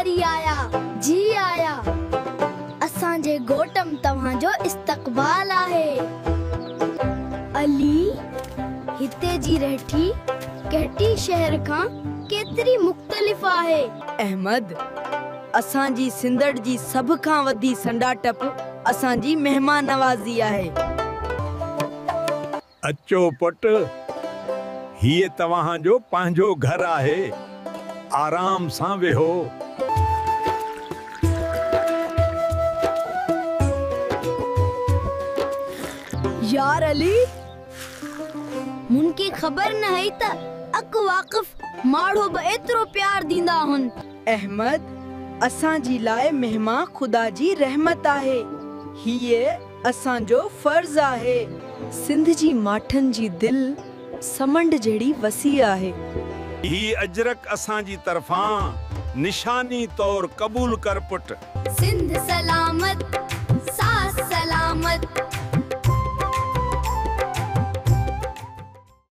वरी आया जी आया असांजे गोटम तव्हां जो इस्तकबाल आहे। अली हिते जी रहठी केटी शहर का केतरी मुख्तलिफ आहे। अहमद असांजी सिंधड़ जी सब खां वधी संडाटप असांजी मेहमान नवाज़ी आहे। अचो पुट, ये तव्हां जो पंहिंजो घर आहे, आराम सां वेहो। यार अली मुनके खबर न है त अक वाक़िफ माड़ो ब एतरो प्यार दींदा हुन। अहमद असांजी लाए मेहमान खुदा जी रहमत आहे। हिये असांजो फर्ज आहे। सिंध जी माठन जी दिल समंड जड़ी वसी आहे। ही अजरक असांजी तरफां निशानी तौर कबूल कर पुट। सिंध सलामत